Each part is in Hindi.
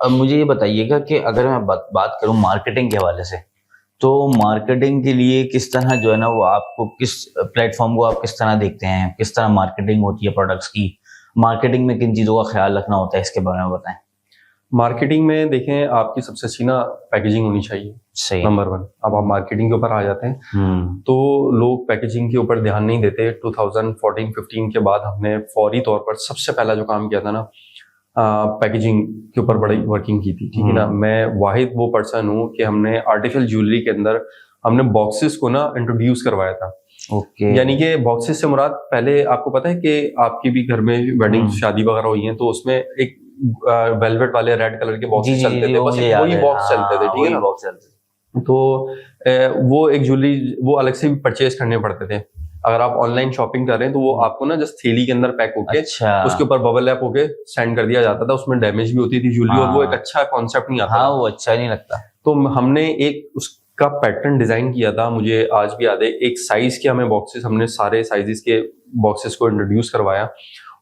अब मुझे ये बताइएगा कि अगर मैं बात करूं मार्केटिंग के हवाले से, तो मार्केटिंग के लिए किस तरह जो है ना वो आपको किस प्लेटफॉर्म को आप किस तरह देखते हैं, किस तरह मार्केटिंग होती है प्रोडक्ट्स की, मार्केटिंग में किन चीज़ों का ख्याल रखना होता है, इसके बारे में बताएं। मार्केटिंग में देखें, आपकी सबसे अच्छी ना पैकेजिंग होनी चाहिए, सही। नंबर 1। अब आप मार्केटिंग के ऊपर आ जाते हैं तो लोग पैकेजिंग के ऊपर ध्यान नहीं देते। 2014-15 के बाद हमने फौरी तौर पर सबसे पहला जो काम किया था ना, पैकेजिंग के ऊपर बड़ी वर्किंग की थी, ठीक है ना। मैं वाहिद वो पर्सन हूँ कि हमने आर्टिफिशियल ज्वेलरी के अंदर हमने बॉक्सेस को ना इंट्रोड्यूस करवाया था। यानी कि बॉक्सेस से मुराद, पहले आपको पता है कि आपकी भी घर में वेडिंग शादी वगैरह हुई है तो उसमें एक वेलवेट वाले रेड कलर के बॉक्स चलते थे, बस वही बॉक्स चलते थे, ठीक है ना। तो वो एक ज्वेलरी वो अलग से भी परचेज करने पड़ते थे। अगर आप ऑनलाइन शॉपिंग कर रहे हैं तो वो आपको ना जस्ट थैली के अंदर पैक होके उसके ऊपर बबल रैप होके सेंड कर दिया जाता था। उसमें डैमेज भी होती थी ज्वेलरी और वो एक अच्छा कॉन्सेप्ट नहीं आता। वो अच्छा नहीं लगता। तो हमने एक उसका पैटर्न डिजाइन किया था, मुझे आज भी याद है। एक साइज के हमें बॉक्सेस, हमने सारे साइजेस के बॉक्सेस को इंट्रोड्यूस करवाया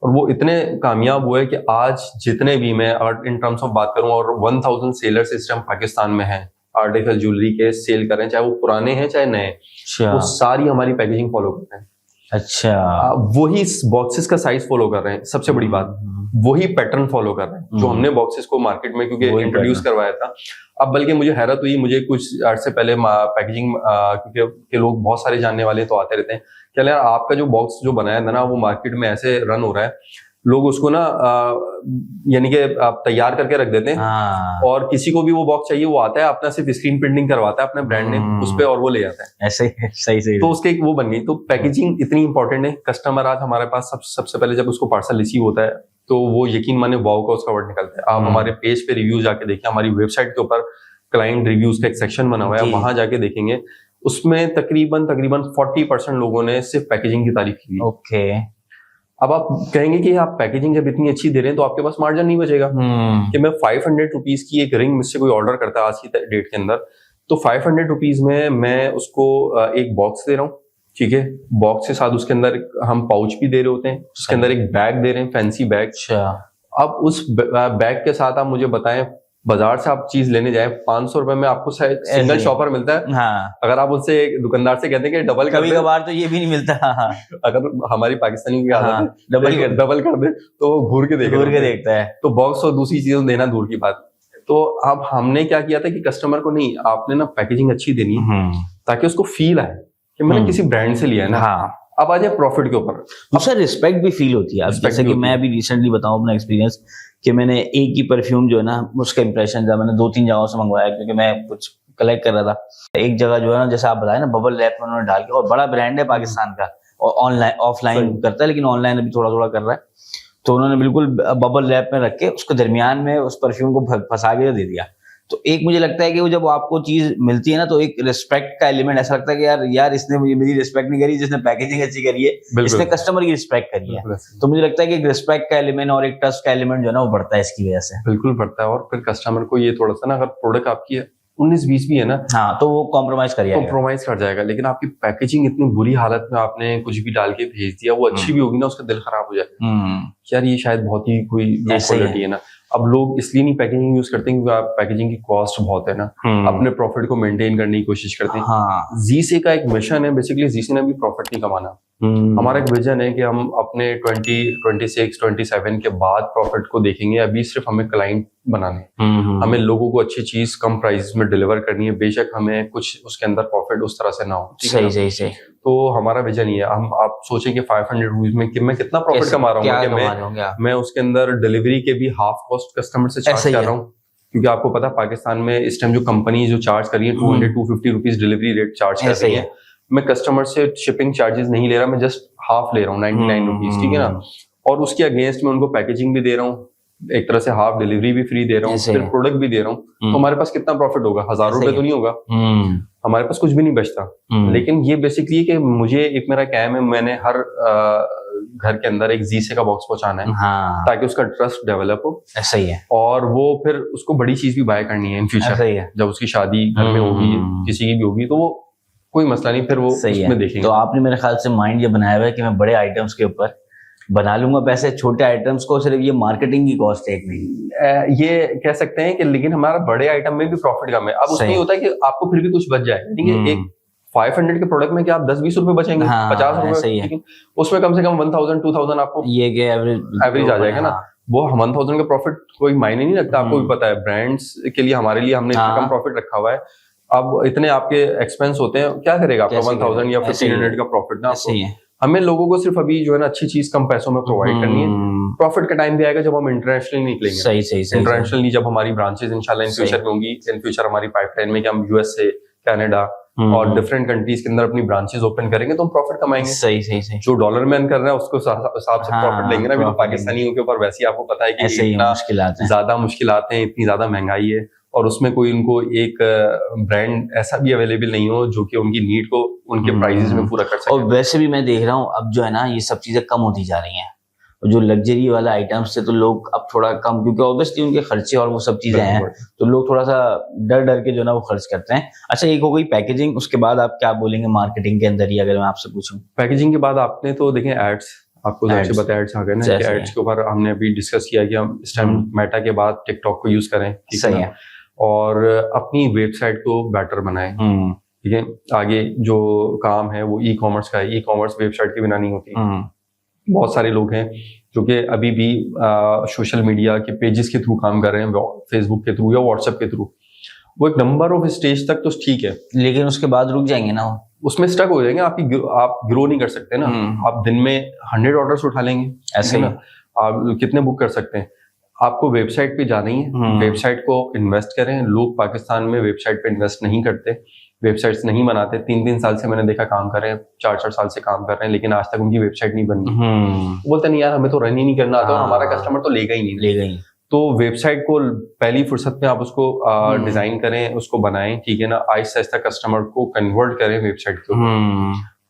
और वो इतने कामयाब हुए कि आज जितने भी, मैं अगर इन टर्म्स ऑफ बात करूं, और 1000 सेलर सिस्टम पाकिस्तान में है आर्टिफिशियल ज्वेलरी के सेल कर रहे हैं, चाहे वो पुराने हैं चाहे नए, वो सारी हमारी पैकेजिंग फॉलो करते हैं। अच्छा, वही बॉक्सेस का साइज फॉलो कर रहे हैं, सबसे बड़ी बात वही पैटर्न फॉलो कर रहे हैं जो हमने बॉक्सेस को मार्केट में क्योंकि इंट्रोड्यूस करवाया था। अब बल्कि मुझे हैरत हुई, मुझे कुछ अर्से पहले पैकेजिंग, क्योंकि लोग बहुत सारे जानने वाले तो आते रहते हैं, क्या यार आपका जो बॉक्स जो बनाया था ना वो मार्केट में ऐसे रन हो रहा है, लोग उसको ना यानी कि आप तैयार करके रख देते हैं और किसी को भी वो बॉक्स चाहिए वो आता है, अपना सिर्फ स्क्रीन प्रिंटिंग करवाता है अपने ब्रांड नेम उस पे और वो ले जाता है। ऐसे सही तो उसके वो बन गई। तो पैकेजिंग इतनी इंपॉर्टेंट है। कस्टमर आज हमारे पास सबसे पहले जब उसको पार्सल रिसीव होता है तो वो यकीन माने वाव का उसका वर्ड निकलता है। आप हमारे पेज पे रिव्यू जाके देखिए, हमारी वेबसाइट के ऊपर क्लाइंट रिव्यूज का एक सेक्शन बना हुआ है, वहां जाके देखेंगे, उसमें तकरीबन 40% लोगों ने सिर्फ पैकेजिंग की तारीफ की। ओके। अब आप कहेंगे कि आप पैकेजिंग जब इतनी अच्छी दे रहे हैं तो आपके पास मार्जिन नहीं बचेगा कि मैं 500 रुपीज की एक रिंग मुझसे कोई ऑर्डर करता है आज की डेट के अंदर, तो 500 रुपीज में मैं उसको एक बॉक्स दे रहा हूँ, ठीक है। बॉक्स के साथ उसके अंदर हम पाउच भी दे रहे होते हैं, उसके अंदर एक बैग दे रहे हैं, फैंसी बैग। अब उस बैग के साथ आप मुझे बताएं, बाजार से आप चीज लेने जाए 500 रुपए में आपको सिंगल शॉपर मिलता है। अगर आप उससे दुकानदार से कहते हैं कि डबल कर दे, कभी-कभार तो ये भी नहीं मिलता। अगर हमारी पाकिस्तानी की आदत है डबल कर दे तो वो घूर के देखता है। तो बॉक्स और दूसरी चीजें देना दूर की बात। तो अब हमने क्या किया था कि कस्टमर को नहीं, आपने ना पैकेजिंग अच्छी देनी ताकि उसको फील आए कि मैंने किसी ब्रांड से लिया है ना। अब आ जाए प्रॉफिट के ऊपर, उससे रिस्पेक्ट भी फील होती है। जैसे कि मैं अभी रिसेंटली बताऊं अपना एक्सपीरियंस कि मैंने एक ही परफ्यूम जो है ना उसका इंप्रेशन था, मैंने 2-3 जगहों से मंगवाया क्योंकि मैं कुछ कलेक्ट कर रहा था। एक जगह जो है ना, जैसे आप बताए ना, बबल रैप में उन्होंने डाल के, और बड़ा ब्रांड है पाकिस्तान का और ऑनलाइन ऑफलाइन करता है लेकिन ऑनलाइन अभी थोड़ा थोड़ा कर रहा है, तो उन्होंने बिल्कुल बबल रैप में रख के उसको दरमियान में उस परफ्यूम को फंसा के दे दिया। तो एक मुझे लगता है कि वो जब आपको चीज मिलती है ना तो एक रिस्पेक्ट का एलिमेंट ऐसा लगता है कि यार इसने मेरी रिस्पेक्ट नहीं करी, जिसने पैकेजिंग अच्छी करी है, इसने कस्टमर की रिस्पेक्ट करी है। तो मुझे लगता है कि एक रिस्पेक्ट का एलिमेंट और एक ट्रस्ट का एलिमेंट जो है ना वो बढ़ता है इसकी वजह से। बिल्कुल बढ़ता है। और फिर कस्टमर को ये थोड़ा सा ना, अगर प्रोडक्ट आपकी 19-20 भी है ना, तो वो कॉम्प्रोमाइज कर जाएगा, लेकिन आपकी पैकेजिंग इतनी बुरी हालत में आपने कुछ भी डाल के भेज दिया, वो अच्छी भी होगी ना, उसका दिल खराब हो जाएगा यार ये शायद बहुत ही कोई लो क्वालिटी है ना। अब लोग इसलिए नहीं पैकेजिंग यूज करते क्योंकि पैकेजिंग की कॉस्ट बहुत है ना, अपने प्रॉफिट को मेंटेन करने की कोशिश करते हैं। जीसे का एक मिशन है बेसिकली, जीसे ने भी प्रॉफिट नहीं कमाना। हमारा एक विजन है कि हम अपने 2026-27 के बाद प्रॉफिट को देखेंगे। अभी सिर्फ हमें क्लाइंट बनाने, हमें लोगों को अच्छी चीज कम प्राइस में डिलीवर करनी है, बेशक हमें कुछ उसके अंदर प्रॉफिट उस तरह से ना हो। सही। तो हमारा विजन ये है। हम आप सोचें कि 500 रुपीज में कि मैं कितना प्रॉफिट कमा रहा हूँ, मैं उसके अंदर डिलीवरी के भी हाफ कॉस्ट कस्टमर से चार्ज कर रहा हूँ, क्योंकि आपको पता है पाकिस्तान में इस टाइम जो कंपनी जो चार्ज कर रही है 200-250 रुपीज डिलीवरी रेट चार्ज कर रही है। मैं कस्टमर से शिपिंग चार्जेस नहीं ले रहा, मैं जस्ट हाफ ले रहा हूँ, 99 रुपीज, ठीक है ना। और उसके अगेंस्ट में उनको पैकेजिंग भी दे रहा हूँ, एक तरह से हाफ डिलीवरी भी फ्री दे रहा हूँ, फिर प्रोडक्ट भी दे रहा हूँ। तो हमारे पास कितना प्रॉफिट होगा? 1000 रुपए तो नहीं होगा, हमारे पास कुछ भी नहीं बचता। लेकिन ये बेसिकली कि मुझे एक मेरा कैम है, मैंने हर घर के अंदर एक जीसे का बॉक्स पहुंचाना है ताकि उसका ट्रस्ट डेवलप हो। ऐसा ही है। और वो फिर उसको बड़ी चीज भी बाय करनी है इन फ्यूचर, जब उसकी शादी घर में होगी, किसी की भी होगी, तो वो कोई मसला नहीं, फिर वो उसमें देखेंगे। तो आपने मेरे ख्याल से माइंड ये बनाया हुआ है कि मैं बड़े आइटम्स के ऊपर बना लूंगा पैसे छोटे आइटम्स को, सिर्फ ये मार्केटिंग की कॉस्ट है एक नहीं। ये कह सकते हैं कि लेकिन हमारा बड़े आइटम में भी प्रॉफिट कम है। अब उसमें ये होता है कि आपको फिर भी कुछ बच जाए, ठीक है, एक 500 के प्रोडक्ट में क्या आप 10-20 रुपए बचेंगे, 50 रुपए, लेकिन उसमें कम से कम 1000-2000 आपको ये के एवरेज आ जाएगा ना। वो 1000 का प्रॉफिट कोई मायने नहीं रखता, आपको भी पता है। ब्रांड्स के लिए हमारे लिए हमने इतना कम प्रॉफिट रखा हुआ है। अब इतने आपके एक्सपेंस होते हैं, क्या करेगा आपका 1000 या 1500 का प्रॉफिट ना आपको। हमें लोगों को सिर्फ अभी जो है ना अच्छी चीज कम पैसों में प्रोवाइड करनी है। प्रॉफिट का टाइम भी आएगा जब हम इंटरनेशनली निकलेंगे। सही इंटरनेशनली जब हमारी ब्रांचेस इंशाल्लाह इन फ्यूचर में होंगी, इन फ्यूचर हमारी पाइपलाइन में कि हम यूएसए, कनाडा और डिफरेंट कंट्रीज के अंदर अपनी ब्रांचेस ओपन करेंगे तो हम प्रॉफिट कमाएंगे। सही जो डॉलर में अर्न कर रहा है उसको हिसाब से प्रॉफिट लेंगे ना। पाकिस्तानियों के ऊपर वैसे ही आपको पता है कि इतना ज्यादा मुश्किलात हैं, इतनी ज्यादा महंगाई है, और उसमें कोई उनको एक ब्रांड ऐसा भी अवेलेबल नहीं हो जो कि उनकी नीड को उनके प्राइसेस में पूरा कर सके। और वैसे भी मैं देख रहा हूँ अब जो है ना ये सब चीजें कम होती जा रही हैं। जो लग्जरी वाला आइटम्स थे तो लोग अब थोड़ा कम, क्योंकि ऑब्वियसली उनके खर्चे और वो सब चीजें हैं, तो लोग थोड़ा सा डर के जो ना वो खर्च करते हैं। अच्छा, एक हो गई पैकेजिंग, उसके बाद आप क्या बोलेंगे मार्केटिंग के अंदर ही, अगर मैं आपसे पूछूं? पैकेजिंग के बाद आपने तो देखें एड्स, आपको जाहिर सी बात है एड्स आ गए ना। एड्स के ऊपर हमने अभी डिस्कस किया कि हम इस टाइम मेटा के बाद टिकटॉक को यूज करें, ठीक है, और अपनी वेबसाइट को बेटर बनाएं, ठीक है। आगे जो काम है वो ई कॉमर्स का है, ई कॉमर्स वेबसाइट के बिना नहीं होती। बहुत सारे लोग हैं जो कि अभी भी सोशल मीडिया के पेजेस के थ्रू काम कर रहे हैं, फेसबुक के थ्रू या व्हाट्सएप के थ्रू। वो एक नंबर ऑफ स्टेज तक तो ठीक है, लेकिन उसके बाद रुक जाएंगे ना, उसमें स्टक हो जाएंगे। आप ग्रो नहीं कर सकते ना। आप दिन में 100 ऑर्डर्स उठा लेंगे, ऐसे ना आप कितने बुक कर सकते हैं। आपको वेबसाइट पे जाना ही है, वेबसाइट को इन्वेस्ट करें। लोग पाकिस्तान में वेबसाइट पे इन्वेस्ट नहीं करते, वेबसाइट्स नहीं बनाते। 3-3 साल से मैंने देखा काम कर रहे हैं, 4-4 साल से काम कर रहे हैं, लेकिन आज तक उनकी वेबसाइट नहीं बनी। बोलते नहीं यार हमें तो रन ही नहीं करना आता, और हमारा कस्टमर तो लेगा ही नहीं। तो वेबसाइट को पहली फुर्सत में आप उसको डिजाइन करें, उसको बनाएं, ठीक है ना। आहिस्ता आहिस्ता कस्टमर को कन्वर्ट करें वेबसाइट के।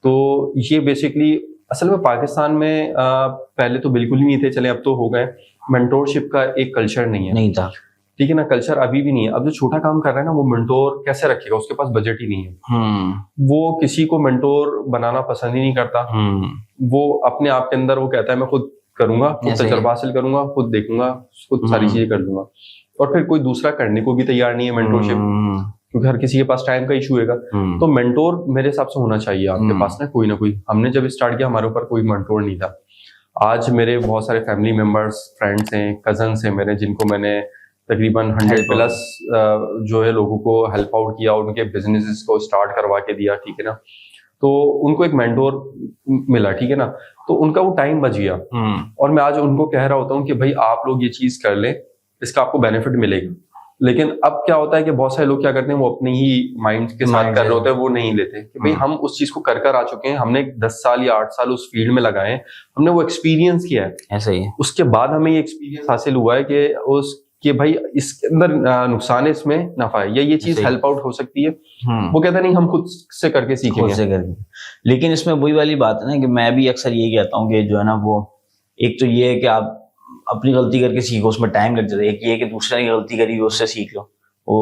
तो ये बेसिकली असल में पाकिस्तान में पहले तो बिल्कुल ही नहीं थे, चले अब तो हो गए। मेंटोरशिप का एक कल्चर नहीं था, ठीक है ना, कल्चर अभी भी नहीं है। अब जो छोटा काम कर रहा है ना वो मेंटोर कैसे रखेगा, उसके पास बजट ही नहीं है। वो किसी को मेंटोर बनाना पसंद ही नहीं करता। वो अपने आप के अंदर वो कहता है मैं खुद करूंगा, खुद तजर्बा हासिल करूंगा, खुद देखूंगा, खुद सारी चीजें कर दूंगा, और फिर कोई दूसरा करने को भी तैयार नहीं है मेंटोरशिप, क्योंकि हर किसी के पास टाइम का इशू है। तो मेंटोर मेरे हिसाब से होना चाहिए आपके पास ना, कोई ना कोई। हमने जब स्टार्ट किया हमारे ऊपर कोई मेंटोर नहीं था। आज मेरे बहुत सारे फैमिली मेंबर्स, फ्रेंड्स हैं, कजन्स हैं मेरे, जिनको मैंने तकरीबन 100+ जो है लोगों को हेल्प आउट किया, उनके बिजनेसेस को स्टार्ट करवा के दिया, ठीक है ना। तो उनको एक मेंटोर मिला, ठीक है ना, तो उनका वो टाइम बच गया। और मैं आज उनको कह रहा होता हूँ कि भाई आप लोग ये चीज कर लें, इसका आपको बेनिफिट मिलेगा। लेकिन अब क्या होता है कि बहुत सारे लोग क्या करते हैं, वो अपने ही माइंड के साथ कर रहे होते हैं, वो नहीं लेते कि भाई हम उस चीज को कर आ चुके हैं, हमने 10 साल या 8 साल उस फील्ड में लगाए हैं, हमने वो एक्सपीरियंस किया है, ऐसा ही है। उसके बाद हमें ये एक्सपीरियंस हासिल हुआ है कि भाई इसके अंदर नुकसान है, इसमें नफा है, या ये चीज हेल्प आउट हो सकती है। वो कहता नहीं हम खुद से करके सीखेंगे। लेकिन इसमें वही वाली बात है ना कि मैं भी अक्सर ये कहता हूँ कि जो है ना वो एक तो ये है कि आप अपनी गलती करके सीखो, उसमें टाइम लग जाता है। एक ये कि दूसरे ने गलती करी उससे सीख लो। वो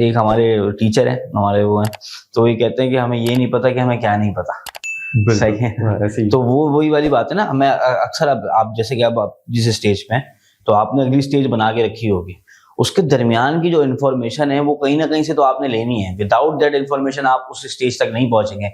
एक हमारे टीचर है, हमारे वो हैं, तो ये कहते हैं कि हमें ये नहीं पता कि हमें क्या नहीं पता। सही है। तो वो वही वाली बात है ना। मैं अक्सर आप जैसे कि आप जिस स्टेज पे हैं, तो आपने अगली स्टेज बना के रखी होगी, उसके दरमियान की जो इन्फॉर्मेशन है वो कहीं ना कहीं से तो आपने लेनी है। विदाउट दैट इन्फॉर्मेशन आप उस स्टेज तक नहीं पहुंचेंगे।